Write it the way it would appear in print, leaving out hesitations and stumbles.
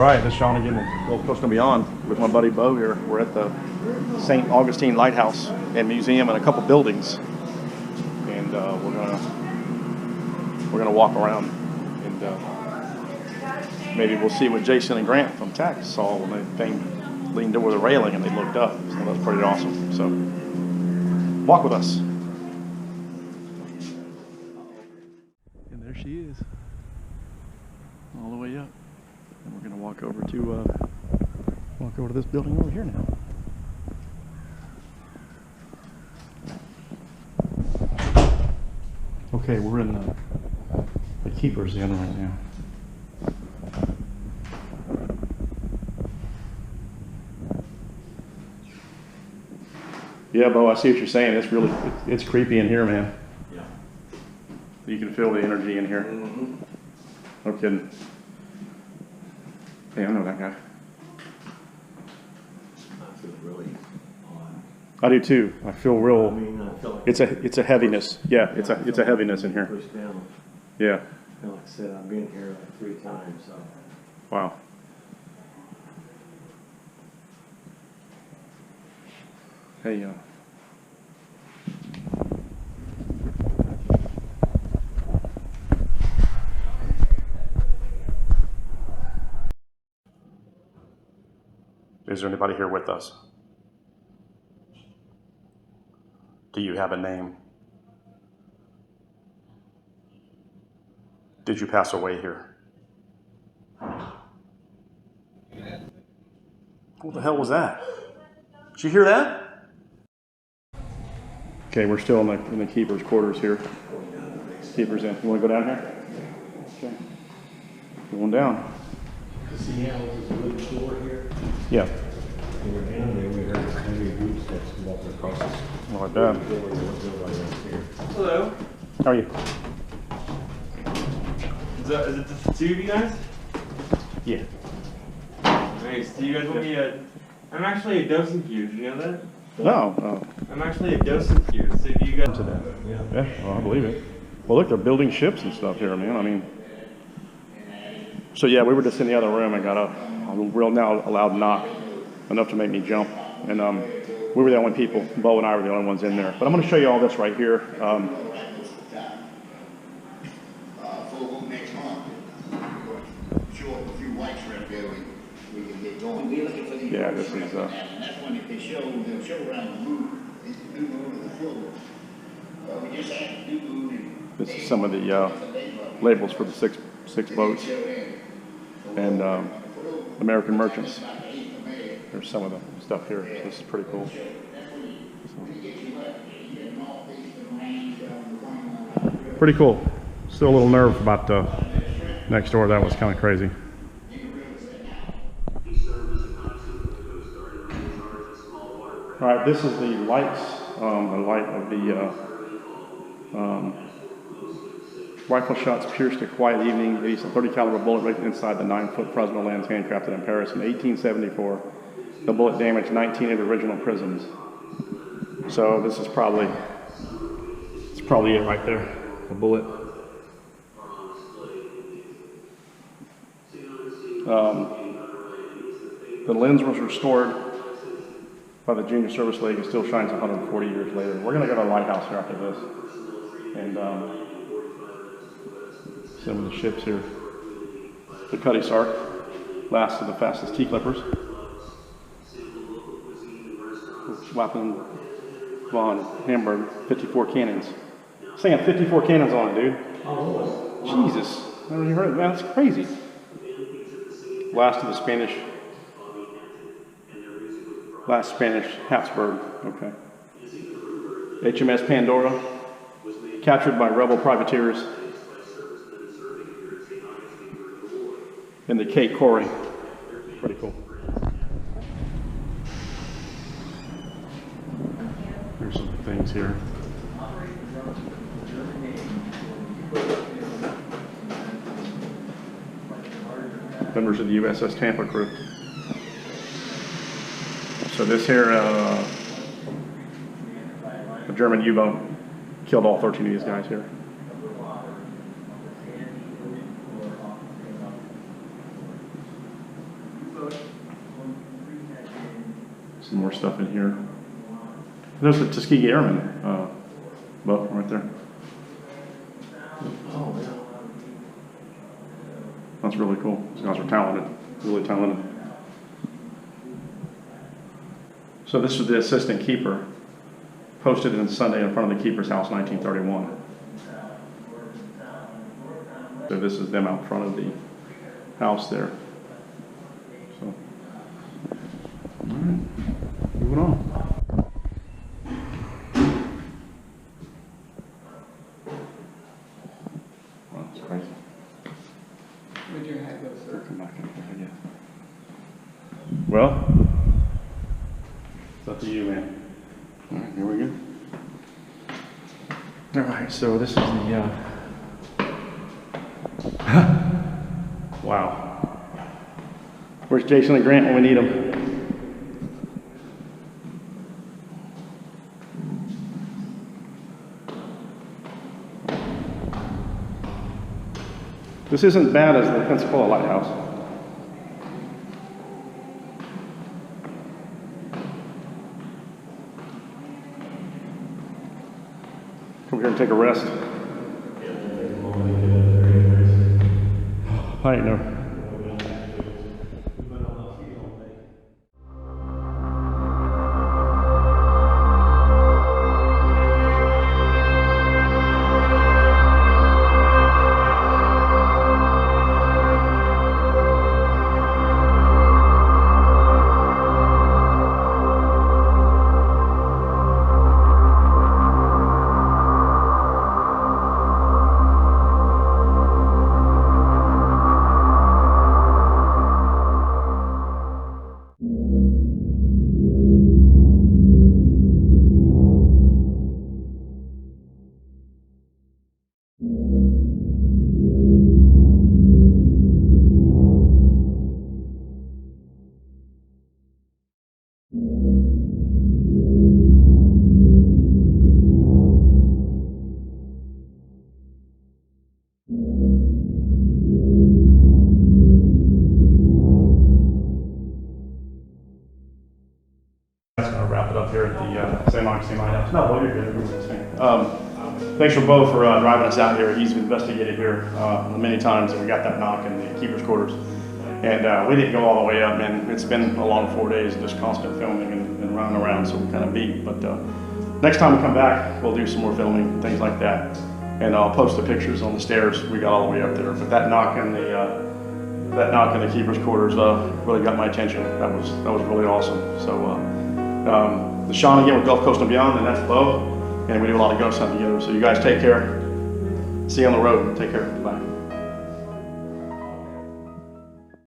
All right, this is Sean again with Gold Coast and Beyond with my buddy Bo here. We're at the St. Augustine Lighthouse and Museum and a couple buildings, and we're gonna walk around and maybe we'll see what Jason and Grant from Tax saw when they leaned over the railing and they looked up. So that's pretty awesome. So walk with us. And there she is, all the way up. And we're gonna walk over to this building over here now. Okay, we're in the keeper's inn right now. Yeah, Bo, I see what you're saying. It's creepy in here, man. Yeah. You can feel the energy in here. Mm-hmm. No kidding. Hey, I know that guy. I feel really odd. I do too. I feel real. I mean, I feel like It's a heaviness. Yeah, it's a heaviness in here. pushed down. Yeah. And like I said, I've been here like 3 times, so. Wow. Hey, is there anybody here with us? Do you have a name? Did you pass away here? What the hell was that? Did you hear that? Okay, we're still in the keeper's quarters here. Keeper's in. You want to go down here? Okay. Going down. See how there's a wood floor here? Yeah. And we're down there, we heard heavy footsteps walking across this. Oh, I bet. Hello. How are you? Is it just the 2 of you guys? Yeah. Nice. Do you guys want me I'm actually a docent fuse, you know that? No. Oh. I'm actually a docent fuse, so do you guys... To that. Yeah, well, I believe it. Well, look, they're building ships and stuff here, man. I mean... So, yeah, we were just in the other room and got a real loud knock, enough to make me jump. And we were the only people. Bo and I were the only ones in there. But I'm going to show you all this right here. Yeah, this is and that's when if they show, they'll show around the moon. They do over the floor. We just had to do moon. This is some of the labels for the six boats and American merchants. There's some of the stuff here. So this is pretty cool. Pretty cool. Still a little nerve about next door. That was kind of crazy. All right, this is the lights, the light of the rifle shots pierced a quiet evening. It is a 30 caliber bullet rigged inside the 9-foot Fresno lens handcrafted in Paris in 1874. The bullet damaged 19 of the original prisms. So this is probably it right there, the bullet. The lens was restored by the Junior Service League and still shines 140 years later. We're going to go to the lighthouse here after this. And some of the ships here. The Cuddy Sark, last of the fastest T-clippers. Wappen von Hamburg, 54 cannons. This thing had 54 cannons on it, dude. Jesus. I never even heard of that. That's crazy. Last of the Spanish Habsburg, okay. HMS Pandora, captured by rebel privateers in the Cape Cory. Pretty cool. There's some things here. Members of the USS Tampa crew. So this here, a German U-boat killed all 13 of these guys here. Some more stuff in here. There's the Tuskegee Airmen boat right there. Oh, yeah. That's really cool. These guys are talented, really talented. So this is the assistant keeper, posted in Sunday in front of the keeper's house, 1931. So this is them out front of the house there. So, all right, moving on. Wow, that's crazy. Where'd your hat go, sir? Come back in here again. Well, it's up to you, man. All right, here we go. All right, so this is the, wow. Where's Jason and Grant when we need them? This isn't bad as the Pensacola Lighthouse. Come here and take a rest. I ain't know. That's going to wrap it up here at the St. Augustine Lighthouse. No, well, you're good. Thanks for Bo for driving us out here. He's investigated here many times, and we got that knock in the keeper's quarters. And we didn't go all the way up, man. It's been a long 4 days, just constant filming and running around, so we kind of beat. But next time we come back, we'll do some more filming, things like that. And I'll post the pictures on the stairs we got all the way up there. But that knock in the keeper's quarters really got my attention. That was really awesome. So the Sean again with Gulf Coast and Beyond, and that's Bo. And we do a lot of ghost hunting together. So you guys take care. See you on the road. Take care. Bye.